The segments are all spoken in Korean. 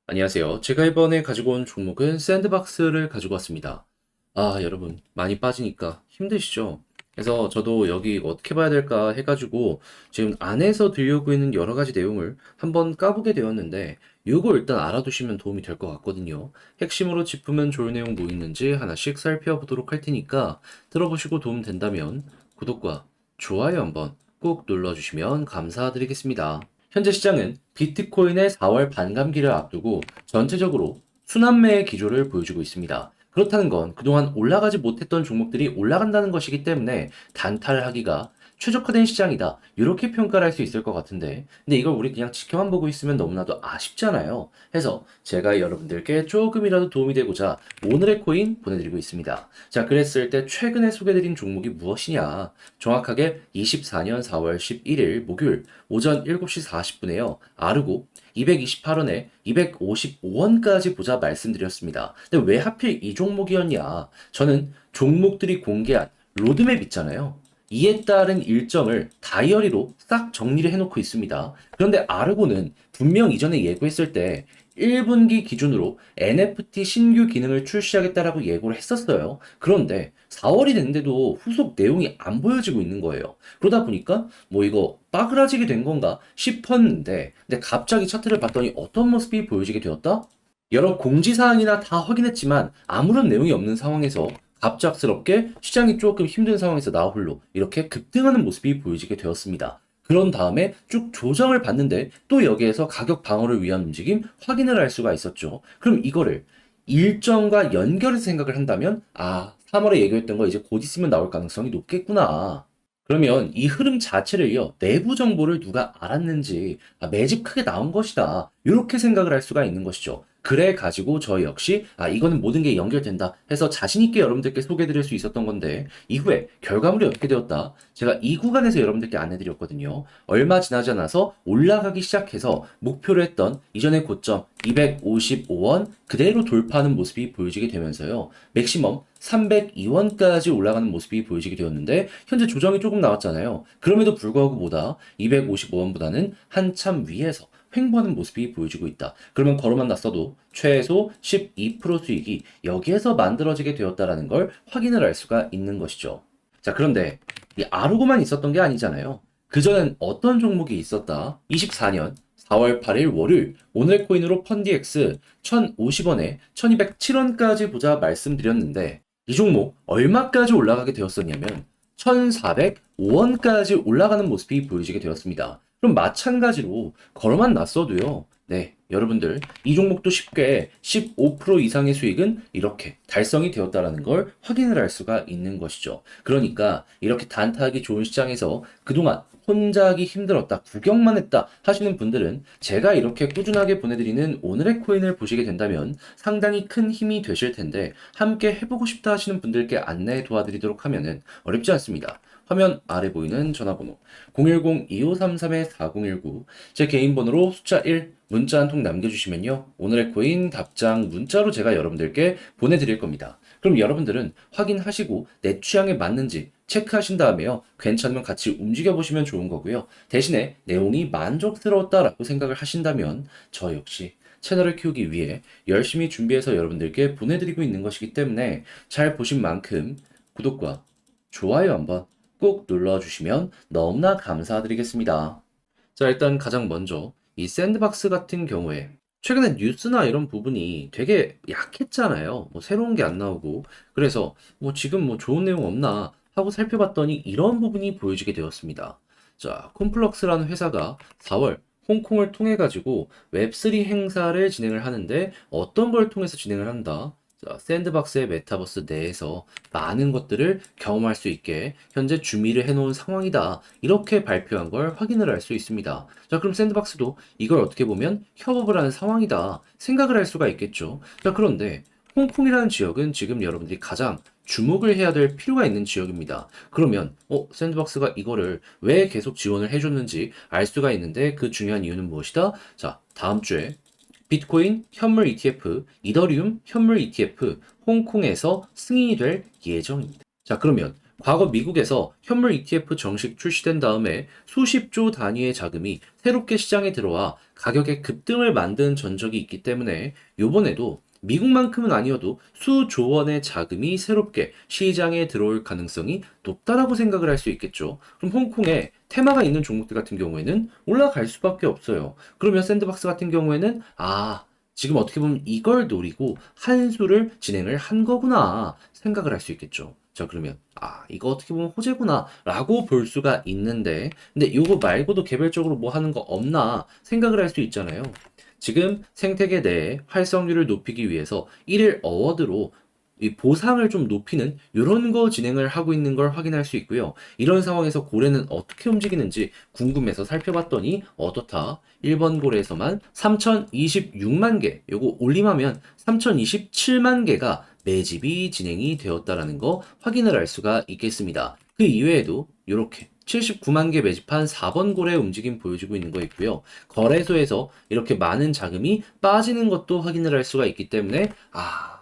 안녕하세요. 제가 이번에 가지고 온 종목은 샌드박스를 가지고 왔습니다. 여러분, 많이 빠지니까 힘드시죠? 그래서 저도 여기 어떻게 봐야 될까 해가지고 지금 안에서 들려오고 있는 여러 가지 내용을 한번 까보게 되었는데, 요거 일단 알아두시면 도움이 될 것 같거든요. 핵심으로 짚으면 좋을 내용 뭐 있는지 하나씩 살펴보도록 할 테니까 들어보시고 도움 된다면 구독과 좋아요 한번 꼭 눌러주시면 감사드리겠습니다. 현재 시장은 비트코인의 4월 반감기를 앞두고 전체적으로 순환매의 기조를 보여주고 있습니다. 그렇다는 건 그동안 올라가지 못했던 종목들이 올라간다는 것이기 때문에 단타하기가 최적화된 시장이다. 이렇게 평가를 할 수 있을 것 같은데, 근데 이걸 우리 그냥 지켜만 보고 있으면 너무나도 아쉽잖아요. 해서 제가 여러분들께 조금이라도 도움이 되고자 오늘의 코인 보내드리고 있습니다. 자, 그랬을 때 최근에 소개드린 종목이 무엇이냐? 정확하게 24년 4월 11일 목요일 오전 7시 40분에요. 아르고 228원에 255원까지 보자 말씀드렸습니다. 근데 왜 하필 이 종목이었냐? 저는 종목들이 공개한 로드맵 있잖아요. 이에 따른 일정을 다이어리로 싹 정리를 해놓고 있습니다. 그런데 아르고는 분명 이전에 예고했을 때 1분기 기준으로 NFT 신규 기능을 출시하겠다라고 예고를 했었어요. 그런데 4월이 됐는데도 후속 내용이 안 보여지고 있는 거예요. 그러다 보니까 뭐 이거 빠그라지게 된 건가 싶었는데, 근데 갑자기 차트를 봤더니 어떤 모습이 보여지게 되었다? 여러 공지사항이나 다 확인했지만 아무런 내용이 없는 상황에서 갑작스럽게 시장이 조금 힘든 상황에서 나 홀로 이렇게 급등하는 모습이 보여지게 되었습니다. 그런 다음에 쭉 조정을 받는데 또 여기에서 가격 방어를 위한 움직임 확인을 할 수가 있었죠. 그럼 이거를 일정과 연결해서 생각을 한다면 3월에 얘기했던 거 이제 곧 있으면 나올 가능성이 높겠구나. 그러면 이 흐름 자체를요, 내부 정보를 누가 알았는지, 매집 크게 나온 것이다. 이렇게 생각을 할 수가 있는 것이죠. 그래 가지고 저 역시, 이거는 모든 게 연결된다 해서 자신있게 여러분들께 소개해드릴 수 있었던 건데, 이후에 결과물이 어떻게 되었다? 제가 이 구간에서 여러분들께 안내드렸거든요. 얼마 지나지 않아서 올라가기 시작해서 목표로 했던 이전의 고점 255원 그대로 돌파하는 모습이 보여지게 되면서요. 맥시멈 302원까지 올라가는 모습이 보여지게 되었는데 현재 조정이 조금 나왔잖아요. 그럼에도 불구하고 보다 255원보다는 한참 위에서 횡보하는 모습이 보여지고 있다. 그러면 걸어만 났어도 최소 12% 수익이 여기에서 만들어지게 되었다라는 걸 확인을 할 수가 있는 것이죠. 자, 그런데 이 아르고만 있었던 게 아니잖아요. 그전엔 어떤 종목이 있었다? 24년 4월 8일 월요일 오늘 코인으로 펀디엑스 1050원에 1207원까지 보자 말씀드렸는데 이 종목 얼마까지 올라가게 되었었냐면 1405원까지 올라가는 모습이 보여지게 되었습니다. 그럼 마찬가지로 걸어만 놨어도요. 네, 여러분들 이 종목도 쉽게 15% 이상의 수익은 이렇게 달성이 되었다라는 걸 확인을 할 수가 있는 것이죠. 그러니까 이렇게 단타하기 좋은 시장에서 그동안 혼자 하기 힘들었다, 구경만 했다 하시는 분들은 제가 이렇게 꾸준하게 보내드리는 오늘의 코인을 보시게 된다면 상당히 큰 힘이 되실 텐데 함께 해보고 싶다 하시는 분들께 안내 도와드리도록 하면은 어렵지 않습니다. 화면 아래 보이는 전화번호 010-2533-4019 제 개인 번호로 숫자 1 문자 한 통 남겨주시면요. 오늘의 코인 답장 문자로 제가 여러분들께 보내드릴 겁니다. 그럼 여러분들은 확인하시고 내 취향에 맞는지 체크하신 다음에요. 괜찮으면 같이 움직여보시면 좋은 거고요. 대신에 내용이 만족스러웠다라고 생각을 하신다면 저 역시 채널을 키우기 위해 열심히 준비해서 여러분들께 보내드리고 있는 것이기 때문에 잘 보신 만큼 구독과 좋아요 한번 꼭 눌러주시면 너무나 감사드리겠습니다. 자, 일단 가장 먼저 이 샌드박스 같은 경우에 최근에 뉴스나 이런 부분이 되게 약했잖아요. 뭐 새로운 게 안 나오고. 그래서 뭐 지금 뭐 좋은 내용 없나 하고 살펴봤더니 이런 부분이 보여지게 되었습니다. 자, 콤플럭스라는 회사가 4월 홍콩을 통해 가지고 웹3 행사를 진행을 하는데 어떤 걸 통해서 진행을 한다? 자, 샌드박스의 메타버스 내에서 많은 것들을 경험할 수 있게 현재 준비를 해놓은 상황이다. 이렇게 발표한 걸 확인을 할 수 있습니다. 자, 그럼 샌드박스도 이걸 어떻게 보면 협업을 하는 상황이다. 생각을 할 수가 있겠죠. 자, 그런데 홍콩이라는 지역은 지금 여러분들이 가장 주목을 해야 될 필요가 있는 지역입니다. 그러면 샌드박스가 이거를 왜 계속 지원을 해줬는지 알 수가 있는데 그 중요한 이유는 무엇이다? 자, 다음 주에 비트코인 현물 ETF, 이더리움 현물 ETF 홍콩에서 승인이 될 예정입니다. 자, 그러면 과거 미국에서 현물 ETF 정식 출시된 다음에 수십 조 단위의 자금이 새롭게 시장에 들어와 가격의 급등을 만든 전적이 있기 때문에 요번에도 미국만큼은 아니어도 수조 원의 자금이 새롭게 시장에 들어올 가능성이 높다라고 생각을 할 수 있겠죠. 그럼 홍콩에 테마가 있는 종목들 같은 경우에는 올라갈 수밖에 없어요. 그러면 샌드박스 같은 경우에는 지금 어떻게 보면 이걸 노리고 한 수를 진행을 한 거구나 생각을 할 수 있겠죠. 자, 그러면 이거 어떻게 보면 호재구나 라고 볼 수가 있는데, 근데 이거 말고도 개별적으로 뭐 하는 거 없나 생각을 할 수 있잖아요. 지금 생태계 내에 활성률을 높이기 위해서 1일 어워드로 이 보상을 좀 높이는 이런 거 진행을 하고 있는 걸 확인할 수 있고요. 이런 상황에서 고래는 어떻게 움직이는지 궁금해서 살펴봤더니 어떻다. 1번 고래에서만 3026만 개, 요거 올림하면 3027만 개가 매집이 진행이 되었다라는 거 확인을 할 수가 있겠습니다. 그 이외에도 이렇게 79만 개 매집한 4번 고래 움직임 보여주고 있는 거 있고요. 거래소에서 이렇게 많은 자금이 빠지는 것도 확인을 할 수가 있기 때문에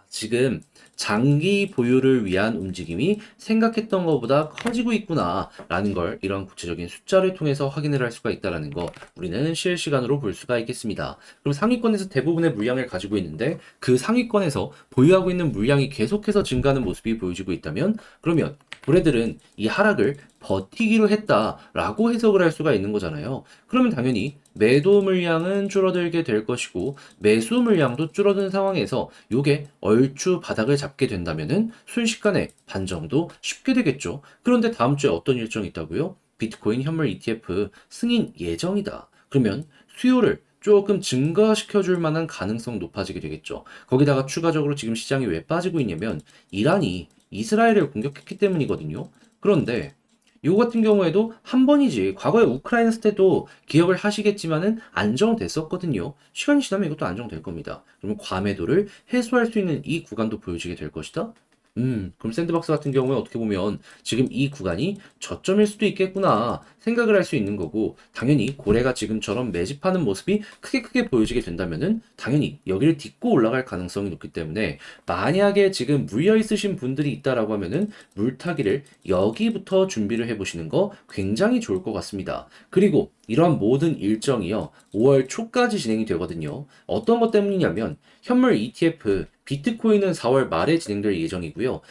지금 장기 보유를 위한 움직임이 생각했던 것보다 커지고 있구나라는 걸 이런 구체적인 숫자를 통해서 확인을 할 수가 있다는 거 우리는 실시간으로 볼 수가 있겠습니다. 그럼 상위권에서 대부분의 물량을 가지고 있는데 그 상위권에서 보유하고 있는 물량이 계속해서 증가하는 모습이 보여지고 있다면 그러면 고래들은 이 하락을 버티기로 했다라고 해석을 할 수가 있는 거잖아요. 그러면 당연히 매도 물량은 줄어들게 될 것이고 매수 물량도 줄어든 상황에서 요게 얼추 바닥을 잡게 된다면은 순식간에 반정도 쉽게 되겠죠. 그런데 다음 주에 어떤 일정이 있다고요? 비트코인 현물 ETF 승인 예정이다. 그러면 수요를 조금 증가시켜 줄 만한 가능성 높아지게 되겠죠. 거기다가 추가적으로 지금 시장이 왜 빠지고 있냐면 이란이 이스라엘을 공격했기 때문이거든요. 그런데 이거 같은 경우에도 한 번이지. 과거에 우크라이나 때도 기억을 하시겠지만은 안정됐었거든요. 시간이 지나면 이것도 안정될 겁니다. 그러면 과매도를 해소할 수 있는 이 구간도 보여지게 될 것이다. 그럼 샌드박스 같은 경우에 어떻게 보면 지금 이 구간이 저점일 수도 있겠구나 생각을 할 수 있는 거고, 당연히 고래가 지금처럼 매집하는 모습이 크게 보여지게 된다면은 당연히 여기를 딛고 올라갈 가능성이 높기 때문에 만약에 지금 물려 있으신 분들이 있다라고 하면은 물타기를 여기부터 준비를 해보시는 거 굉장히 좋을 것 같습니다. 그리고 이러한 모든 일정이요 5월 초까지 진행이 되거든요. 어떤 것 때문이냐면 현물 ETF 비트코인은 4월 말에 진행될 예정이고요.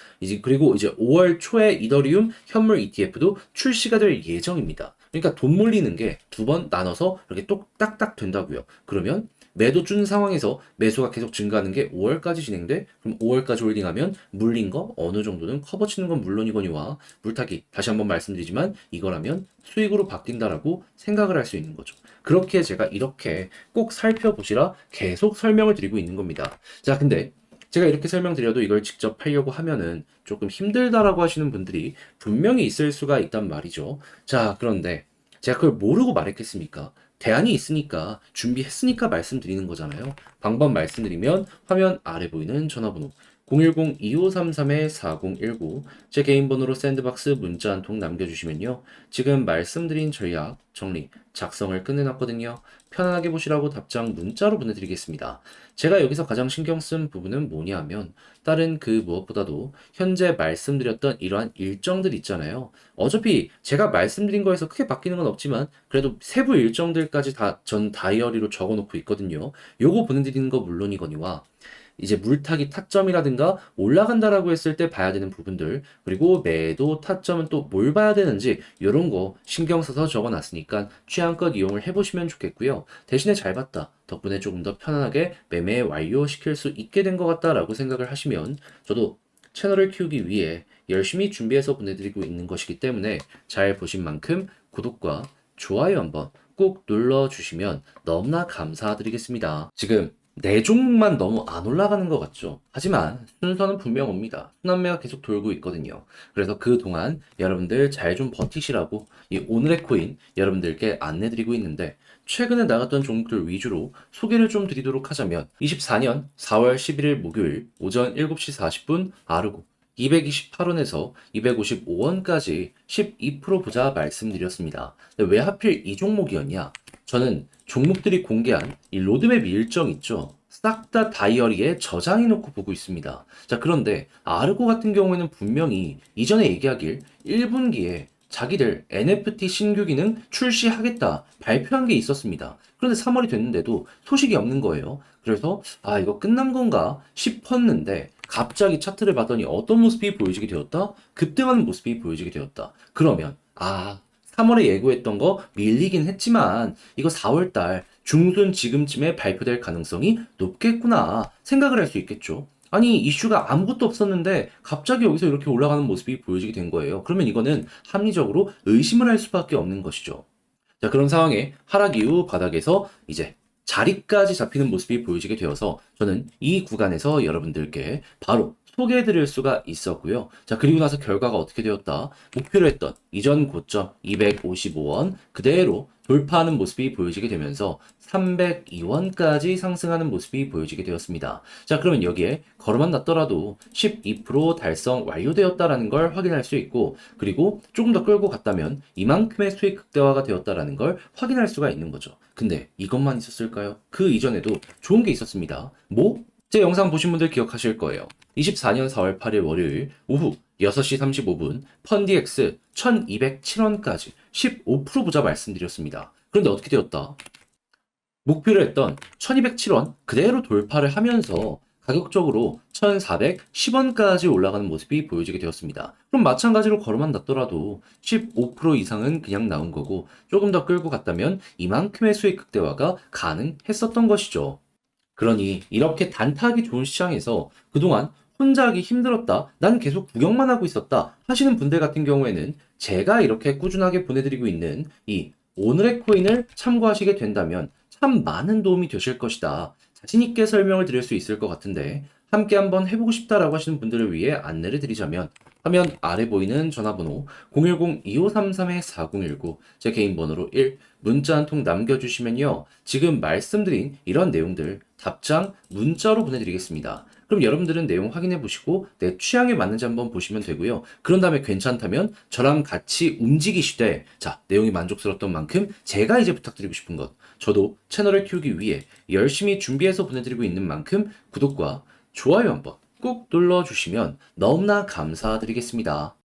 그리고 이제 5월 초에 이더리움 현물 ETF도 출시가 될 예정입니다. 그러니까 돈 몰리는 게 두 번 나눠서 이렇게 똑딱딱 된다고요. 그러면 매도 준 상황에서 매수가 계속 증가하는 게 5월까지 진행돼? 그럼 5월까지 홀딩하면 물린 거 어느 정도는 커버 치는 건 물론이거니와 물타기 다시 한번 말씀드리지만 이거라면 수익으로 바뀐다라고 생각을 할 수 있는 거죠. 그렇게 제가 이렇게 꼭 살펴보시라 계속 설명을 드리고 있는 겁니다. 자, 근데 제가 이렇게 설명드려도 이걸 직접 하려고 하면은 조금 힘들다라고 하시는 분들이 분명히 있을 수가 있단 말이죠. 자, 그런데 제가 그걸 모르고 말했겠습니까? 대안이 있으니까 준비했으니까 말씀드리는 거잖아요. 방법 말씀드리면 화면 아래 보이는 전화번호 010-2533-4019 제 개인 번호로 샌드박스 문자 한 통 남겨주시면요. 지금 말씀드린 전략 정리 작성을 끝내놨거든요. 편안하게 보시라고 답장 문자로 보내드리겠습니다. 제가 여기서 가장 신경 쓴 부분은 뭐냐면 다른 그 무엇보다도 현재 말씀드렸던 이러한 일정들 있잖아요. 어차피 제가 말씀드린 거에서 크게 바뀌는 건 없지만 그래도 세부 일정들까지 다 전 다이어리로 적어놓고 있거든요. 요거 보내드리는 거 물론이거니와 이제 물타기 타점이라든가 올라간다라고 했을 때 봐야 되는 부분들, 그리고 매도 타점은 또 뭘 봐야 되는지 이런 거 신경 써서 적어놨으니까 취향껏 이용을 해보시면 좋겠고요. 대신에 잘 봤다 덕분에 조금 더 편안하게 매매 완료시킬 수 있게 된 것 같다라고 생각을 하시면 저도 채널을 키우기 위해 열심히 준비해서 보내드리고 있는 것이기 때문에 잘 보신 만큼 구독과 좋아요 한번 꼭 눌러주시면 너무나 감사드리겠습니다. 지금 네 종목만 너무 안 올라가는 것 같죠? 하지만 순서는 분명 옵니다. 순환매가 계속 돌고 있거든요. 그래서 그동안 여러분들 잘 좀 버티시라고 이 오늘의 코인 여러분들께 안내드리고 있는데, 최근에 나갔던 종목들 위주로 소개를 좀 드리도록 하자면 24년 4월 11일 목요일 오전 7시 40분 아르고 228원에서 255원까지 12% 보자 말씀드렸습니다. 근데 왜 하필 이 종목이었냐? 저는 종목들이 공개한 이 로드맵 일정 있죠. 싹 다 다이어리에 저장해 놓고 보고 있습니다. 자, 그런데 아르고 같은 경우에는 분명히 이전에 얘기하길 1분기에 자기들 NFT 신규 기능 출시하겠다 발표한 게 있었습니다. 그런데 3월이 됐는데도 소식이 없는 거예요. 그래서 이거 끝난 건가 싶었는데 갑자기 차트를 봤더니 어떤 모습이 보여지게 되었다? 급등하는 모습이 보여지게 되었다. 그러면 3월에 예고했던 거 밀리긴 했지만 이거 4월 달 중순 지금쯤에 발표될 가능성이 높겠구나 생각을 할 수 있겠죠. 아니, 이슈가 아무것도 없었는데 갑자기 여기서 이렇게 올라가는 모습이 보여지게 된 거예요. 그러면 이거는 합리적으로 의심을 할 수밖에 없는 것이죠. 자, 그런 상황에 하락 이후 바닥에서 이제 자리까지 잡히는 모습이 보여지게 되어서 저는 이 구간에서 여러분들께 바로 소개해 드릴 수가 있었고요. 자, 그리고 나서 결과가 어떻게 되었다? 목표로 했던 이전 고점 255원 그대로 돌파하는 모습이 보여지게 되면서 302원까지 상승하는 모습이 보여지게 되었습니다. 자, 그러면 여기에 걸어만 놨더라도 12% 달성 완료되었다라는 걸 확인할 수 있고, 그리고 조금 더 끌고 갔다면 이만큼의 수익 극대화가 되었다라는 걸 확인할 수가 있는 거죠. 근데 이것만 있었을까요? 그 이전에도 좋은 게 있었습니다. 뭐? 제 영상 보신 분들 기억하실 거예요. 24년 4월 8일 월요일 오후 6시 35분 펀디엑스 1207원까지 15% 보자 말씀드렸습니다. 그런데 어떻게 되었다? 목표로 했던 1207원 그대로 돌파를 하면서 가격적으로 1410원까지 올라가는 모습이 보여지게 되었습니다. 그럼 마찬가지로 걸어만 놨더라도 15% 이상은 그냥 나온 거고 조금 더 끌고 갔다면 이만큼의 수익 극대화가 가능했었던 것이죠. 그러니 이렇게 단타하기 좋은 시장에서 그동안 혼자 하기 힘들었다, 난 계속 구경만 하고 있었다 하시는 분들 같은 경우에는 제가 이렇게 꾸준하게 보내드리고 있는 이 오늘의 코인을 참고하시게 된다면 참 많은 도움이 되실 것이다. 자신있게 설명을 드릴 수 있을 것 같은데 함께 한번 해보고 싶다라고 하시는 분들을 위해 안내를 드리자면 화면 아래 보이는 전화번호 010-2533-4019 제 개인 번호로 1 문자 한 통 남겨주시면요. 지금 말씀드린 이런 내용들 답장 문자로 보내드리겠습니다. 그럼 여러분들은 내용 확인해 보시고 내 취향에 맞는지 한번 보시면 되고요. 그런 다음에 괜찮다면 저랑 같이 움직이시되 내용이 만족스러웠던 만큼 제가 이제 부탁드리고 싶은 것 저도 채널을 키우기 위해 열심히 준비해서 보내드리고 있는 만큼 구독과 좋아요 한번 꾹 눌러주시면 너무나 감사드리겠습니다.